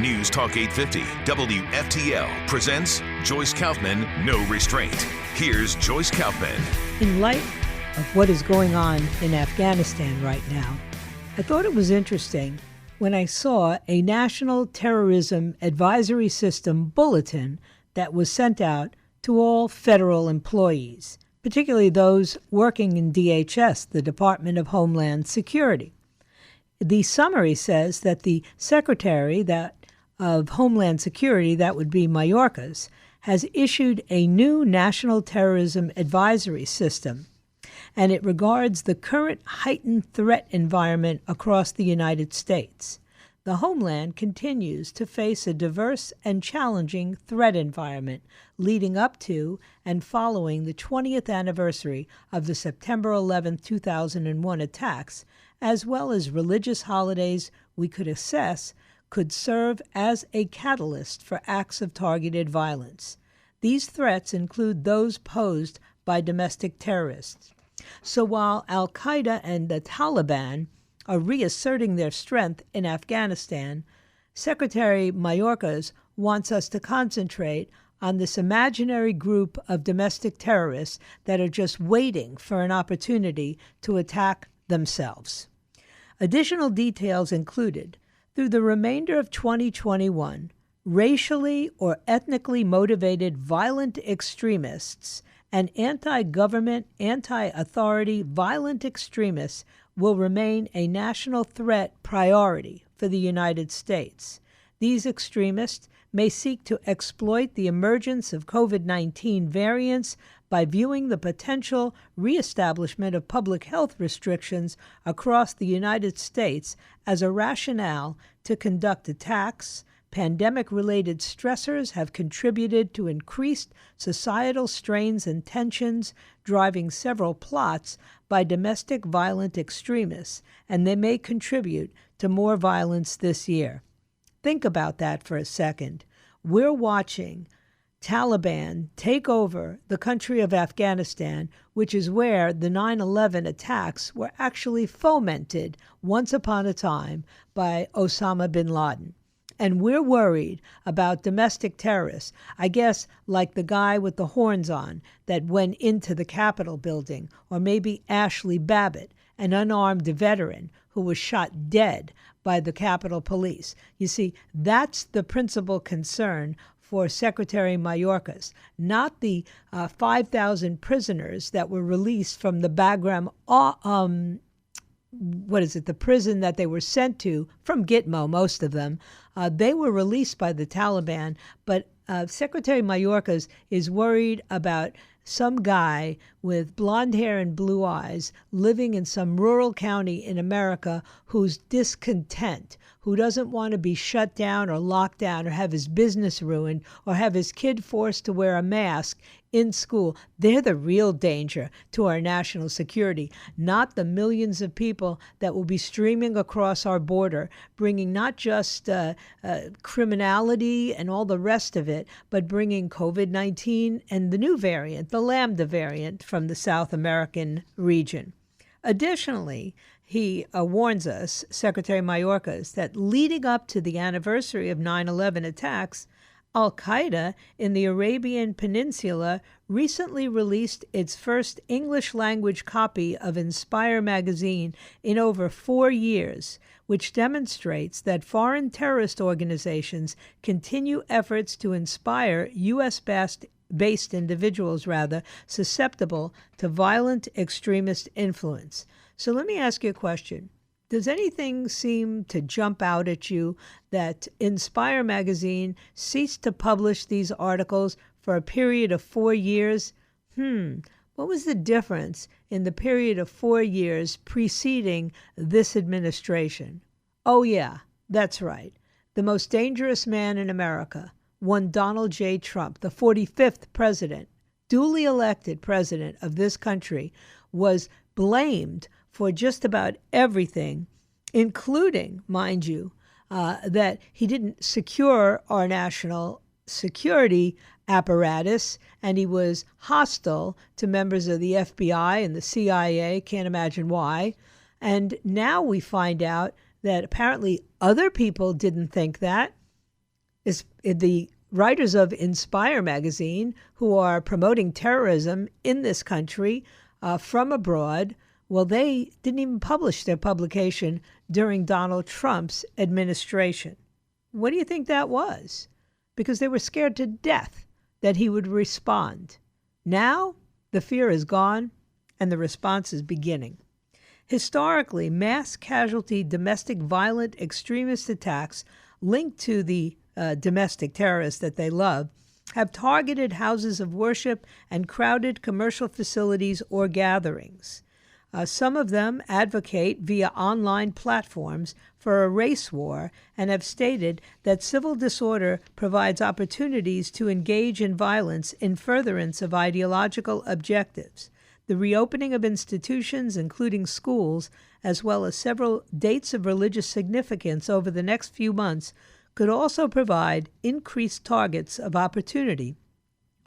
News Talk 850 WFTL presents Joyce Kaufman, No Restraint. Here's Joyce Kaufman. In light of what is going on in Afghanistan right now, I thought it was interesting when I saw a National Terrorism Advisory System bulletin that was sent out to all federal employees, particularly those working in DHS, the Department of Homeland Security. The summary says that the Secretary of Homeland Security, that would be Mayorkas, has issued a new National Terrorism Advisory System, and it regards the current heightened threat environment across the United States. The homeland continues to face a diverse and challenging threat environment leading up to and following the 20th anniversary of the September 11, 2001 attacks, as well as religious holidays we could assess could serve as a catalyst for acts of targeted violence. These threats include those posed by domestic terrorists. So while al-Qaeda and the Taliban are reasserting their strength in Afghanistan, Secretary Mayorkas wants us to concentrate on this imaginary group of domestic terrorists that are just waiting for an opportunity to attack themselves. Additional details included: through the remainder of 2021, racially or ethnically motivated violent extremists and anti-government, anti-authority violent extremists will remain a national threat priority for the United States. These extremists may seek to exploit the emergence of COVID-19 variants by viewing the potential reestablishment of public health restrictions across the United States as a rationale to conduct attacks. Pandemic-related stressors have contributed to increased societal strains and tensions, driving several plots by domestic violent extremists, and they may contribute to more violence this year. Think about that for a second. We're watching Taliban take over the country of Afghanistan, which is where the 9/11 attacks were actually fomented once upon a time by Osama bin Laden. And we're worried about domestic terrorists, I guess like the guy with the horns on that went into the Capitol building, or maybe Ashley Babbitt, an unarmed veteran who was shot dead by the Capitol Police. You see, that's the principal concern for Secretary Mayorkas, not the 5,000 prisoners that were released from the Bagram the prison that they were sent to from Gitmo, most of them. They were released by the Taliban, but Secretary Mayorkas is worried about some guy with blonde hair and blue eyes living in some rural county in America who's discontent, who doesn't want to be shut down or locked down or have his business ruined or have his kid forced to wear a mask in school. They're the real danger to our national security, not the millions of people that will be streaming across our border, bringing not just criminality and all the rest of it, but bringing COVID-19 and the new variant, the Lambda variant from the South American region. Additionally, he warns us, Secretary Mayorkas, that leading up to the anniversary of 9/11 attacks, al-Qaeda in the Arabian Peninsula recently released its first English-language copy of Inspire magazine in over 4 years, which demonstrates that foreign terrorist organizations continue efforts to inspire U.S.-based individuals, susceptible to violent extremist influence. So let me ask you a question. Does anything seem to jump out at you that Inspire magazine ceased to publish these articles for a period of 4 years? What was the difference in the period of 4 years preceding this administration? Oh yeah, that's right. The most dangerous man in America, one Donald J. Trump, the 45th president, duly elected president of this country, was blamed for just about everything, including, mind you, that he didn't secure our national security apparatus, and he was hostile to members of the FBI and the CIA, can't imagine why. And now we find out that apparently other people didn't think that. is the writers of Inspire magazine, who are promoting terrorism in this country from abroad. Well, they didn't even publish their publication during Donald Trump's administration. What do you think that was? Because they were scared to death that he would respond. Now, the fear is gone, and the response is beginning. Historically, mass casualty domestic violent extremist attacks linked to the domestic terrorists that they love have targeted houses of worship and crowded commercial facilities or gatherings. Some of them advocate via online platforms for a race war and have stated that civil disorder provides opportunities to engage in violence in furtherance of ideological objectives. The reopening of institutions, including schools, as well as several dates of religious significance over the next few months, could also provide increased targets of opportunity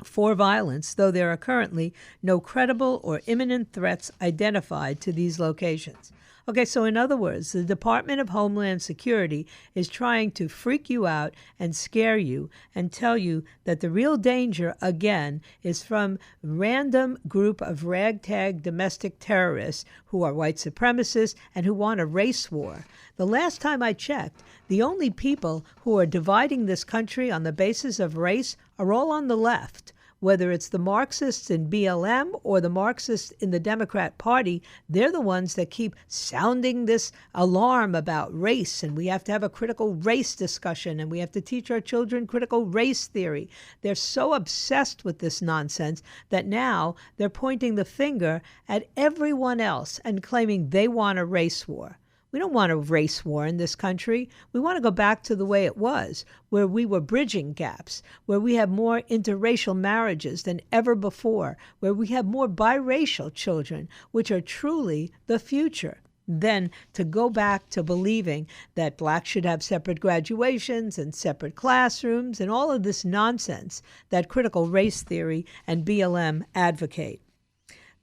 for violence, though there are currently no credible or imminent threats identified to these locations. Okay, so in other words, the Department of Homeland Security is trying to freak you out and scare you and tell you that the real danger, again, is from random group of ragtag domestic terrorists who are white supremacists and who want a race war. The last time I checked, the only people who are dividing this country on the basis of race are all on the left. Whether it's the Marxists in BLM or the Marxists in the Democrat Party, they're the ones that keep sounding this alarm about race, and we have to have a critical race discussion, and we have to teach our children critical race theory. They're so obsessed with this nonsense that now they're pointing the finger at everyone else and claiming they want a race war. We don't want a race war in this country. We want to go back to the way it was, where we were bridging gaps, where we have more interracial marriages than ever before, where we have more biracial children, which are truly the future, than to go back to believing that blacks should have separate graduations and separate classrooms and all of this nonsense that critical race theory and BLM advocate.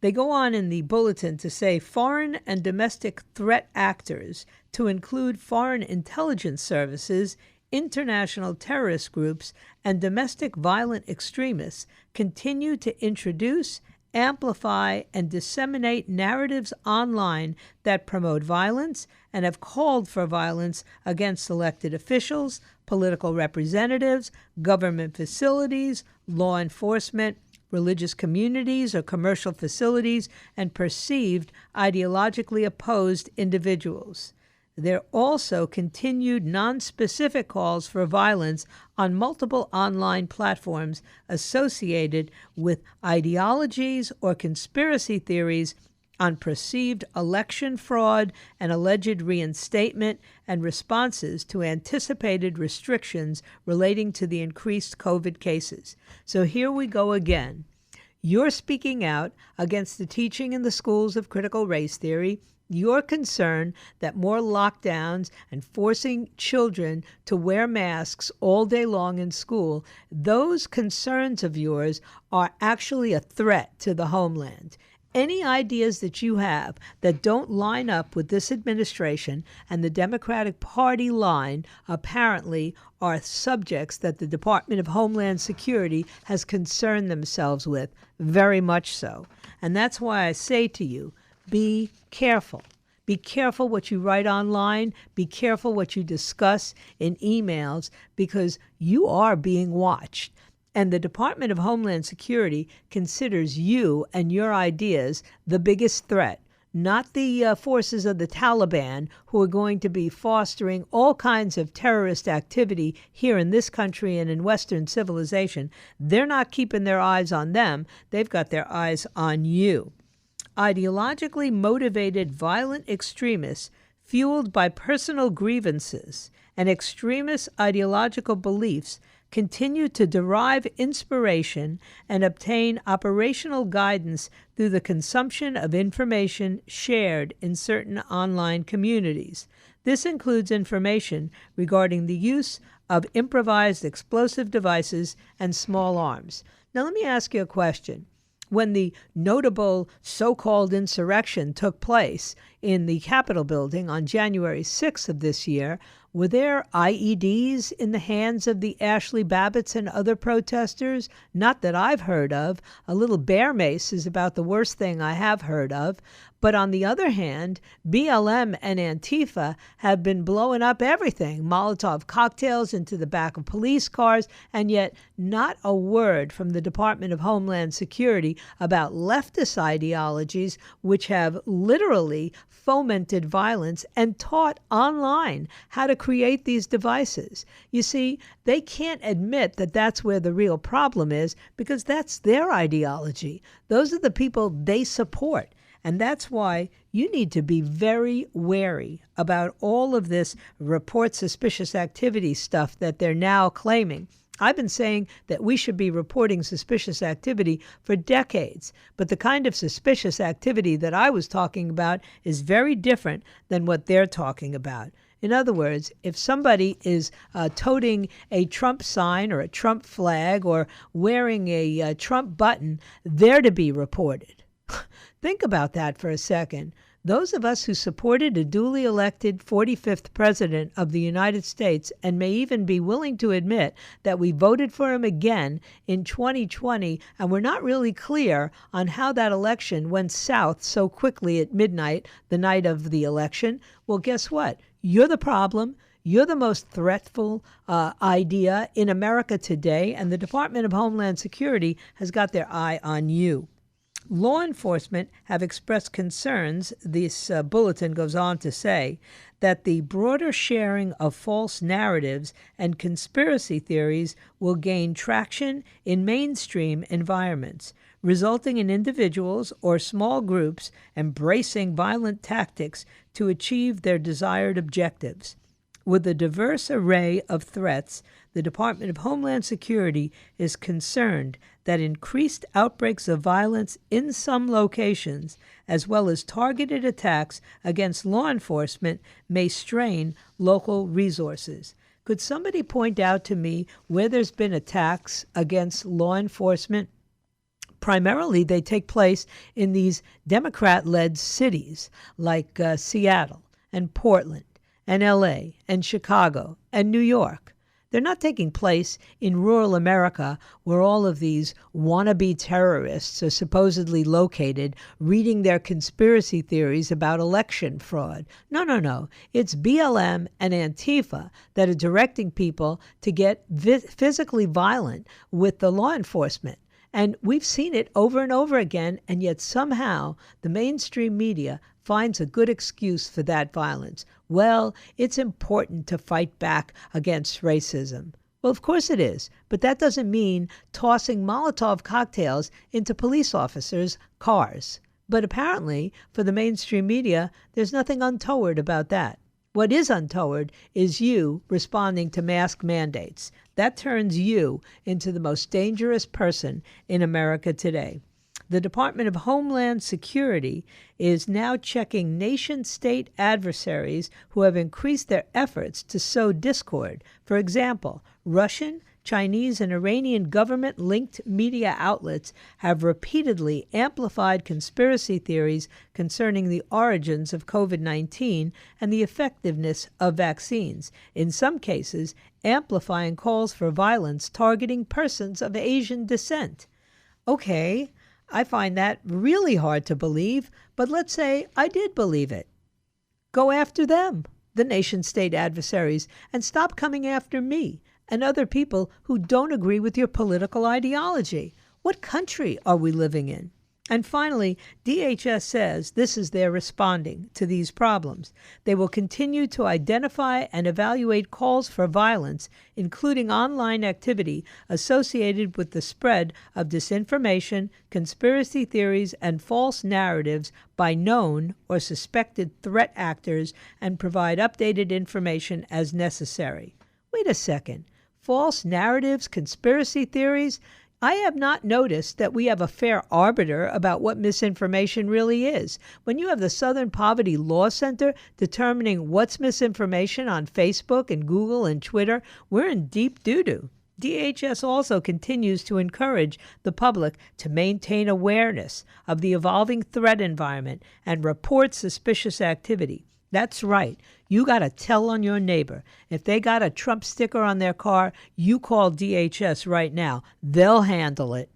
They go on in the bulletin to say foreign and domestic threat actors, to include foreign intelligence services, international terrorist groups, and domestic violent extremists, continue to introduce, amplify, and disseminate narratives online that promote violence and have called for violence against elected officials, political representatives, government facilities, law enforcement, religious communities or commercial facilities, and perceived ideologically opposed individuals. There are also continued non-specific calls for violence on multiple online platforms associated with ideologies or conspiracy theories on perceived election fraud and alleged reinstatement and responses to anticipated restrictions relating to the increased COVID cases. So here we go again. You're speaking out against the teaching in the schools of critical race theory. You're concerned that more lockdowns and forcing children to wear masks all day long in school, those concerns of yours are actually a threat to the homeland. Any ideas that you have that don't line up with this administration and the Democratic Party line apparently are subjects that the Department of Homeland Security has concerned themselves with, very much so. And that's why I say to you, be careful. Be careful what you write online. Be careful what you discuss in emails, because you are being watched. And the Department of Homeland Security considers you and your ideas the biggest threat, not the forces of the Taliban, who are going to be fostering all kinds of terrorist activity here in this country and in Western civilization. They're not keeping their eyes on them. They've got their eyes on you. Ideologically motivated violent extremists, fueled by personal grievances and extremist ideological beliefs, continue to derive inspiration and obtain operational guidance through the consumption of information shared in certain online communities. This includes information regarding the use of improvised explosive devices and small arms. Now, let me ask you a question. When the notable so-called insurrection took place in the Capitol building on January 6th of this year, Were there IEDs in the hands of the Ashley Babbitts and other protesters? Not that I've heard of. A little bear mace is about the worst thing I have heard of. But on the other hand, BLM and Antifa have been blowing up everything, Molotov cocktails into the back of police cars, and yet not a word from the Department of Homeland Security about leftist ideologies which have literally fomented violence and taught online how to create these devices. You see, they can't admit that that's where the real problem is because that's their ideology. Those are the people they support. And that's why you need to be very wary about all of this report suspicious activity stuff that they're now claiming. I've been saying that we should be reporting suspicious activity for decades, but the kind of suspicious activity that I was talking about is very different than what they're talking about. In other words, if somebody is toting a Trump sign or a Trump flag or wearing a Trump button, they're to be reported. Think about that for a second. Those of us who supported a duly elected 45th president of the United States and may even be willing to admit that we voted for him again in 2020 and we're not really clear on how that election went south so quickly at midnight, the night of the election, well, guess what? You're the problem. You're the most threatful idea in America today, and the Department of Homeland Security has got their eye on you. Law enforcement have expressed concerns, this bulletin goes on to say, that the broader sharing of false narratives and conspiracy theories will gain traction in mainstream environments, resulting in individuals or small groups embracing violent tactics to achieve their desired objectives. With a diverse array of threats, the Department of Homeland Security is concerned that increased outbreaks of violence in some locations, as well as targeted attacks against law enforcement, may strain local resources. Could somebody point out to me where there's been attacks against law enforcement? Primarily, they take place in these Democrat-led cities like Seattle and Portland and L.A. and Chicago and New York. They're not taking place in rural America where all of these wannabe terrorists are supposedly located reading their conspiracy theories about election fraud. No. It's BLM and Antifa that are directing people to get physically violent with the law enforcement. And we've seen it over and over again, and yet somehow the mainstream media finds a good excuse for that violence. Well, it's important to fight back against racism. Well, of course it is, but that doesn't mean tossing Molotov cocktails into police officers' cars. But apparently, for the mainstream media, there's nothing untoward about that. What is untoward is you responding to mask mandates. That turns you into the most dangerous person in America today. The Department of Homeland Security is now checking nation-state adversaries who have increased their efforts to sow discord. For example, Russian, Chinese, and Iranian government-linked media outlets have repeatedly amplified conspiracy theories concerning the origins of COVID-19 and the effectiveness of vaccines, in some cases amplifying calls for violence targeting persons of Asian descent. Okay, I find that really hard to believe, but let's say I did believe it. Go after them, the nation-state adversaries, and stop coming after me and other people who don't agree with your political ideology. What country are we living in? And finally, DHS says this is their responding to these problems. They will continue to identify and evaluate calls for violence, including online activity associated with the spread of disinformation, conspiracy theories, and false narratives by known or suspected threat actors, and provide updated information as necessary. Wait a second. False narratives, conspiracy theories? I have not noticed that we have a fair arbiter about what misinformation really is. When you have the Southern Poverty Law Center determining what's misinformation on Facebook and Google and Twitter, we're in deep doo-doo. DHS also continues to encourage the public to maintain awareness of the evolving threat environment and report suspicious activity. That's right. You got to tell on your neighbor. If they got a Trump sticker on their car, you call DHS right now. They'll handle it.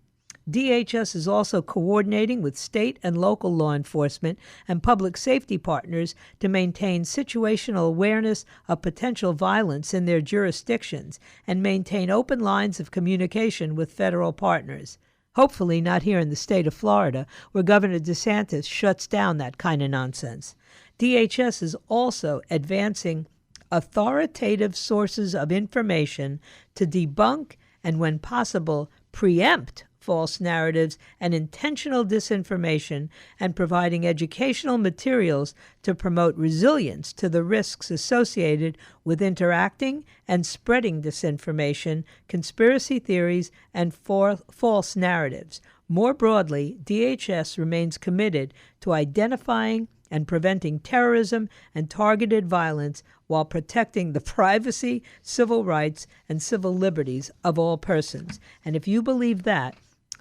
DHS is also coordinating with state and local law enforcement and public safety partners to maintain situational awareness of potential violence in their jurisdictions and maintain open lines of communication with federal partners. Hopefully not here in the state of Florida, where Governor DeSantis shuts down that kind of nonsense. DHS is also advancing authoritative sources of information to debunk and, when possible, preempt false narratives and intentional disinformation, and providing educational materials to promote resilience to the risks associated with interacting and spreading disinformation, conspiracy theories, and false narratives. More broadly, DHS remains committed to identifying and preventing terrorism and targeted violence while protecting the privacy, civil rights, and civil liberties of all persons. And if you believe that,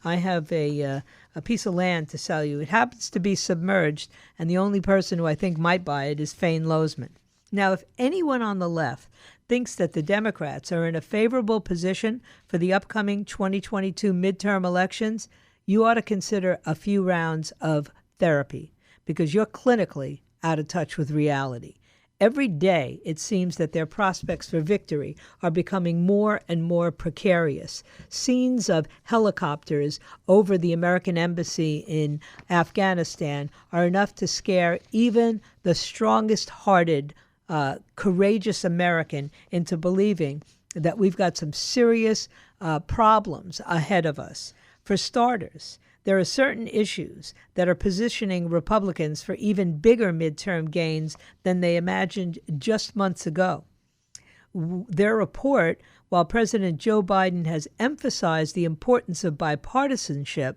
I have a piece of land to sell you. It happens to be submerged, and the only person who I think might buy it is Fane Lozman. Now, if anyone on the left thinks that the Democrats are in a favorable position for the upcoming 2022 midterm elections, you ought to consider a few rounds of therapy, because you're clinically out of touch with reality. Every day, it seems that their prospects for victory are becoming more and more precarious. Scenes of helicopters over the American embassy in Afghanistan are enough to scare even the strongest-hearted, courageous American into believing that we've got some serious problems ahead of us. For starters, there are certain issues that are positioning Republicans for even bigger midterm gains than they imagined just months ago. Their report, while President Joe Biden has emphasized the importance of bipartisanship,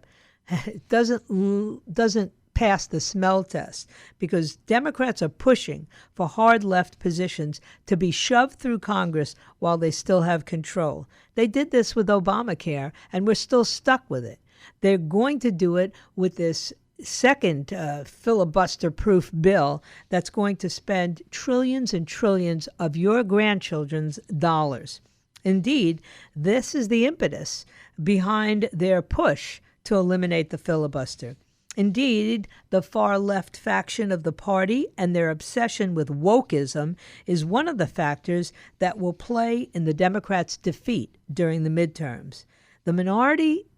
doesn't pass the smell test, because Democrats are pushing for hard left positions to be shoved through Congress while they still have control. They did this with Obamacare, and we're still stuck with it. They're going to do it with this second filibuster-proof bill that's going to spend trillions and trillions of your grandchildren's dollars. Indeed, this is the impetus behind their push to eliminate the filibuster. Indeed, the far-left faction of the party and their obsession with wokeism is one of the factors that will play in the Democrats' defeat during the midterms.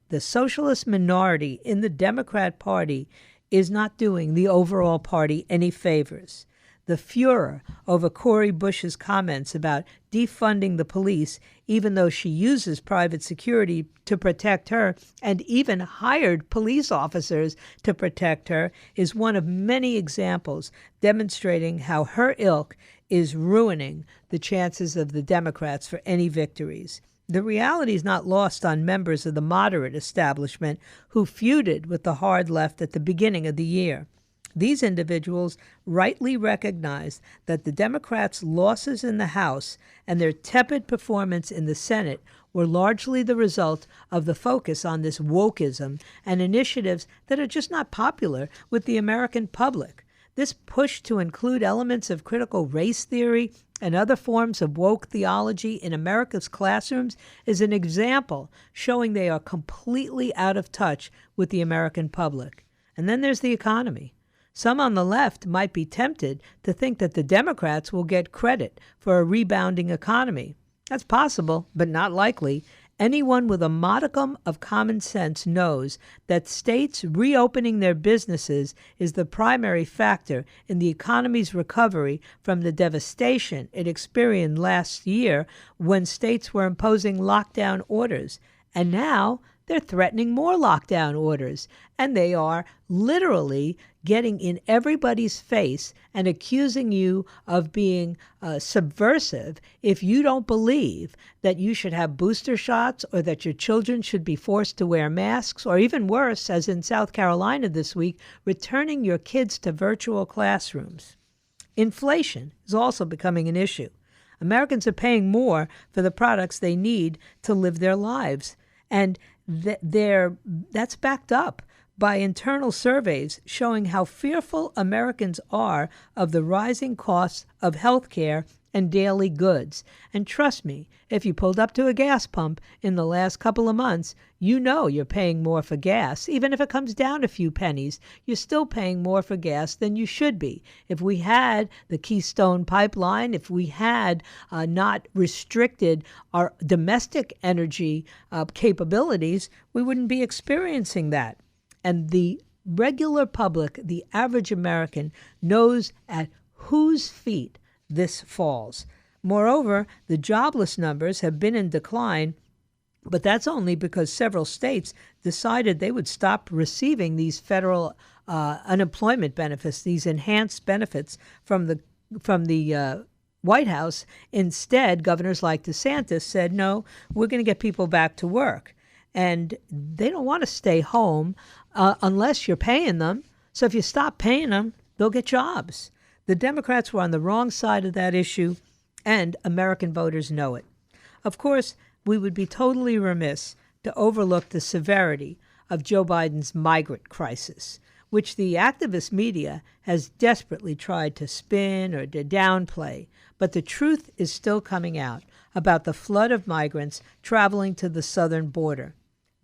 The socialist minority in the Democrat Party is not doing the overall party any favors. The furor over Cori Bush's comments about defunding the police, even though she uses private security to protect her and even hired police officers to protect her, is one of many examples demonstrating how her ilk is ruining the chances of the Democrats for any victories. The reality is not lost on members of the moderate establishment who feuded with the hard left at the beginning of the year. These individuals rightly recognize that the Democrats' losses in the House and their tepid performance in the Senate were largely the result of the focus on this wokeism and initiatives that are just not popular with the American public. This push to include elements of critical race theory and other forms of woke theology in America's classrooms is an example showing they are completely out of touch with the American public. And then there's the economy. Some on the left might be tempted to think that the Democrats will get credit for a rebounding economy. That's possible, but not likely. Anyone with a modicum of common sense knows that states reopening their businesses is the primary factor in the economy's recovery from the devastation it experienced last year when states were imposing lockdown orders. And now they're threatening more lockdown orders, and they are literally getting in everybody's face and accusing you of being subversive if you don't believe that you should have booster shots or that your children should be forced to wear masks, or even worse, as in South Carolina this week, returning your kids to virtual classrooms. Inflation is also becoming an issue. Americans are paying more for the products they need to live their lives, and that's backed up by internal surveys showing how fearful Americans are of the rising costs of health care and daily goods. And trust me, if you pulled up to a gas pump in the last couple of months, you know you're paying more for gas. Even if it comes down a few pennies, you're still paying more for gas than you should be. If we had the Keystone Pipeline, if we had not restricted our domestic energy capabilities, we wouldn't be experiencing that. And the regular public, the average American, knows at whose feet this falls. Moreover, the jobless numbers have been in decline, but that's only because several states decided they would stop receiving these federal unemployment benefits, these enhanced benefits from the White House. Instead, governors like DeSantis said, no, we're going to get people back to work. And they don't want to stay home unless you're paying them. So if you stop paying them, they'll get jobs. The Democrats were on the wrong side of that issue, and American voters know it. Of course, we would be totally remiss to overlook the severity of Joe Biden's migrant crisis, which the activist media has desperately tried to spin or to downplay. But the truth is still coming out about the flood of migrants traveling to the southern border.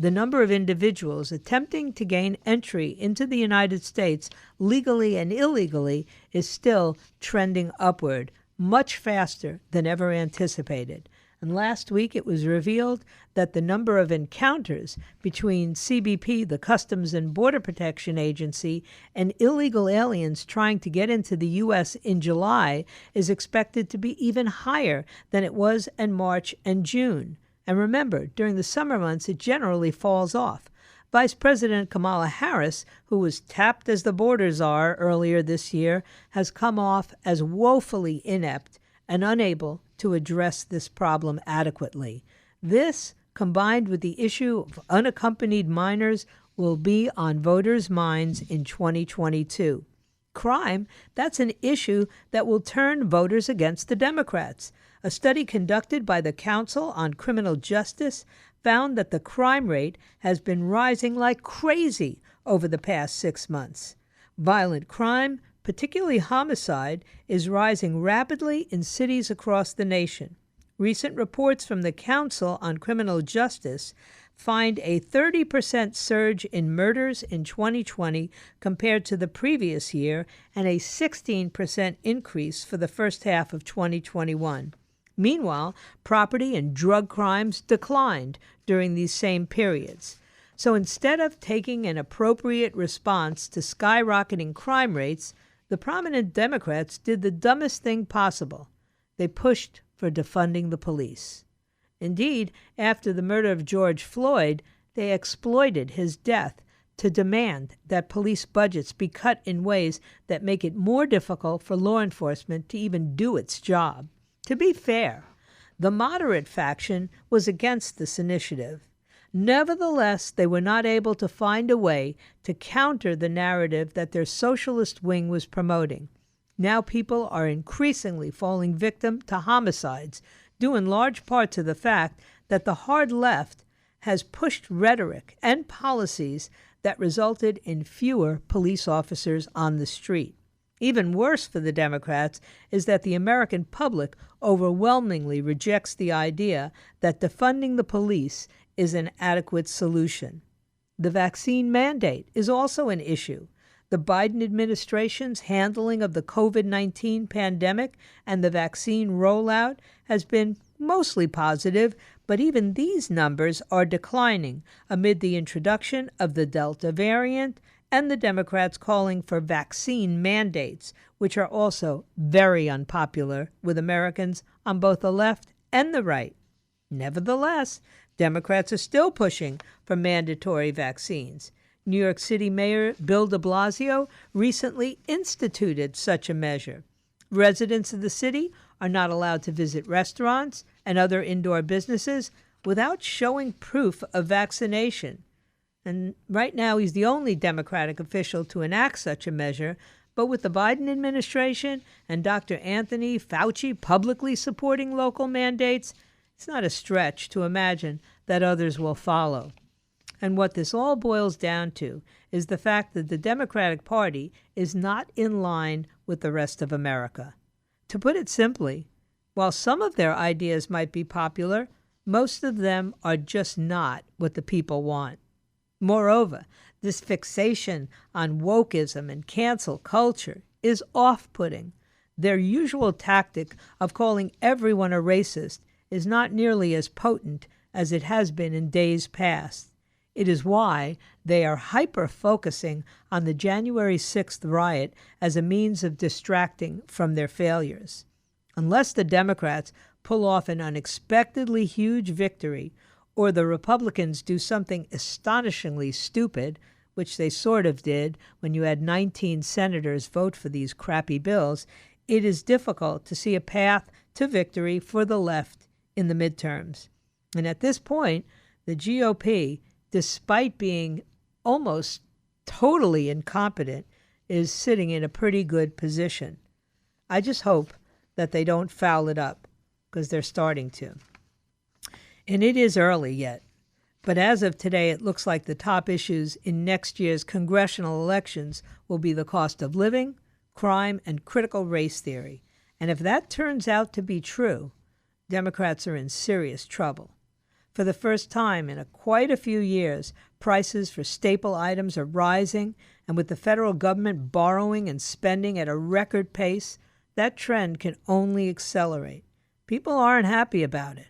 The number of individuals attempting to gain entry into the United States legally and illegally is still trending upward, much faster than ever anticipated. And last week it was revealed that the number of encounters between CBP, the Customs and Border Protection Agency, and illegal aliens trying to get into the U.S. in July is expected to be even higher than it was in March and June. And remember, during the summer months, it generally falls off. Vice President Kamala Harris, who was tapped as the border czar earlier this year, has come off as woefully inept and unable to address this problem adequately. This, combined with the issue of unaccompanied minors, will be on voters' minds in 2022. Crime, that's an issue that will turn voters against the Democrats. A study conducted by the Council on Criminal Justice found that the crime rate has been rising like crazy over the past 6 months. Violent crime, particularly homicide, is rising rapidly in cities across the nation. Recent reports from the Council on Criminal Justice find a 30% surge in murders in 2020 compared to the previous year and a 16% increase for the first half of 2021. Meanwhile, property and drug crimes declined during these same periods. So instead of taking an appropriate response to skyrocketing crime rates, the prominent Democrats did the dumbest thing possible. They pushed for defunding the police. Indeed, after the murder of George Floyd, they exploited his death to demand that police budgets be cut in ways that make it more difficult for law enforcement to even do its job. To be fair, the moderate faction was against this initiative. Nevertheless, they were not able to find a way to counter the narrative that their socialist wing was promoting. Now people are increasingly falling victim to homicides, due in large part to the fact that the hard left has pushed rhetoric and policies that resulted in fewer police officers on the street. Even worse for the Democrats is that the American public overwhelmingly rejects the idea that defunding the police is an adequate solution. The vaccine mandate is also an issue. The Biden administration's handling of the COVID-19 pandemic and the vaccine rollout has been mostly positive, but even these numbers are declining amid the introduction of the Delta variant and the Democrats calling for vaccine mandates, which are also very unpopular with Americans on both the left and the right. Nevertheless, Democrats are still pushing for mandatory vaccines. New York City Mayor Bill de Blasio recently instituted such a measure. Residents of the city are not allowed to visit restaurants and other indoor businesses without showing proof of vaccination. And right now, he's the only Democratic official to enact such a measure. But with the Biden administration and Dr. Anthony Fauci publicly supporting local mandates, it's not a stretch to imagine that others will follow. And what this all boils down to is the fact that the Democratic Party is not in line with the rest of America. To put it simply, while some of their ideas might be popular, most of them are just not what the people want. Moreover, this fixation on wokeism and cancel culture is off-putting. Their usual tactic of calling everyone a racist is not nearly as potent as it has been in days past. It is why they are hyper-focusing on the January 6th riot as a means of distracting from their failures. Unless the Democrats pull off an unexpectedly huge victory, or the Republicans do something astonishingly stupid, which they sort of did when you had 19 senators vote for these crappy bills, it is difficult to see a path to victory for the left in the midterms. And at this point, the GOP, despite being almost totally incompetent, is sitting in a pretty good position. I just hope that they don't foul it up, because they're starting to. And it is early yet, but as of today, it looks like the top issues in next year's congressional elections will be the cost of living, crime, and critical race theory. And if that turns out to be true, Democrats are in serious trouble. For the first time in quite a few years, prices for staple items are rising, and with the federal government borrowing and spending at a record pace, that trend can only accelerate. People aren't happy about it.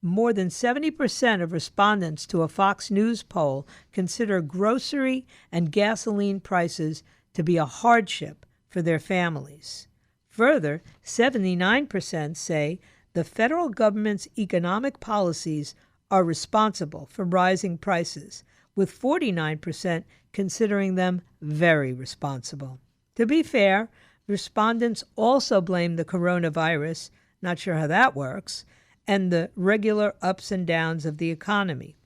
More than 70% of respondents to a Fox News poll consider grocery and gasoline prices to be a hardship for their families. Further, 79% say the federal government's economic policies are responsible for rising prices, with 49% considering them very responsible. To be fair, respondents also blame the coronavirus, not sure how that works, and the regular ups and downs of the economy.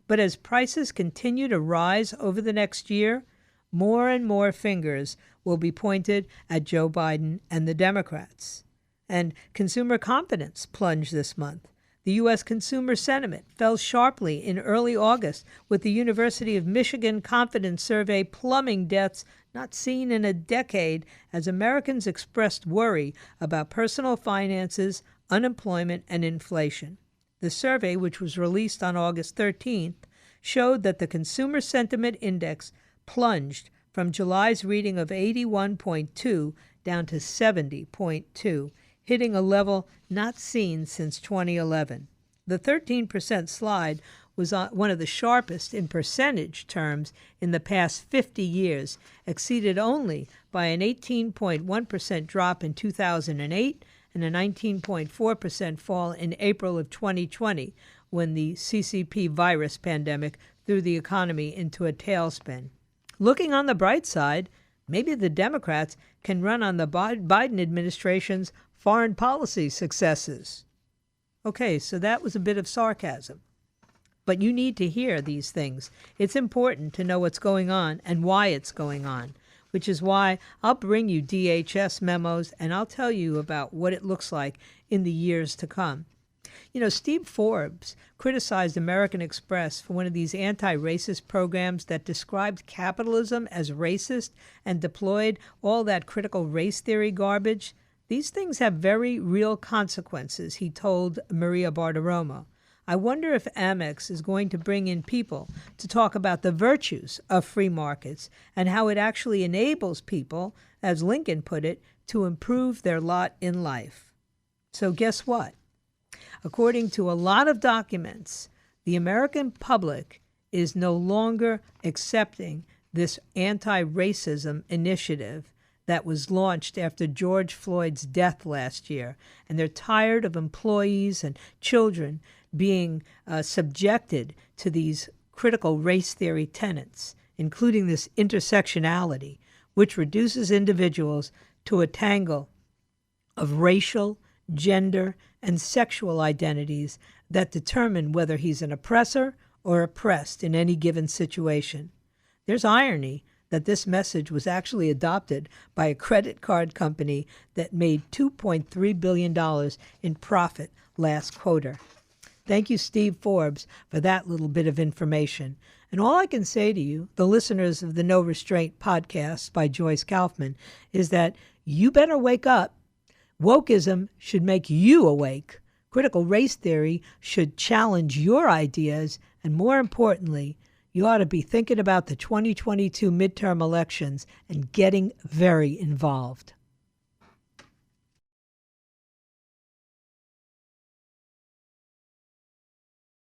But as prices continue to rise over the next year, more and more fingers will be pointed at Joe Biden and the Democrats. And consumer confidence plunged this month. The U.S. consumer sentiment fell sharply in early August, with the University of Michigan Confidence Survey plumbing deaths not seen in a decade as Americans expressed worry about personal finances, unemployment, and inflation. The survey, which was released on August 13th, showed that the Consumer Sentiment Index plunged from July's reading of 81.2 down to 70.2, hitting a level not seen since 2011. The 13% slide was one of the sharpest in percentage terms in the past 50 years, exceeded only by an 18.1% drop in 2008 and a 19.4% fall in April of 2020, when the CCP virus pandemic threw the economy into a tailspin. Looking on the bright side, maybe the Democrats can run on the Biden administration's foreign policy successes. Okay, so that was a bit of sarcasm. But you need to hear these things. It's important to know what's going on and why it's going on, which is why I'll bring you DHS memos and I'll tell you about what it looks like in the years to come. You know, Steve Forbes criticized American Express for one of these anti-racist programs that described capitalism as racist and deployed all that critical race theory garbage. These things have very real consequences, he told Maria Bartiromo. I wonder if Amex is going to bring in people to talk about the virtues of free markets and how it actually enables people, as Lincoln put it, to improve their lot in life. So guess what? According to a lot of documents, the American public is no longer accepting this anti-racism initiative that was launched after George Floyd's death last year, and they're tired of employees and children being subjected to these critical race theory tenets, including this intersectionality, which reduces individuals to a tangle of racial, gender, and sexual identities that determine whether he's an oppressor or oppressed in any given situation. There's irony that this message was actually adopted by a credit card company that made $2.3 billion in profit last quarter. Thank you, Steve Forbes, for that little bit of information. And all I can say to you, the listeners of the No Restraint podcast by Joyce Kaufman, is that you better wake up. Wokeism should make you awake. Critical race theory should challenge your ideas. And more importantly, you ought to be thinking about the 2022 midterm elections and getting very involved.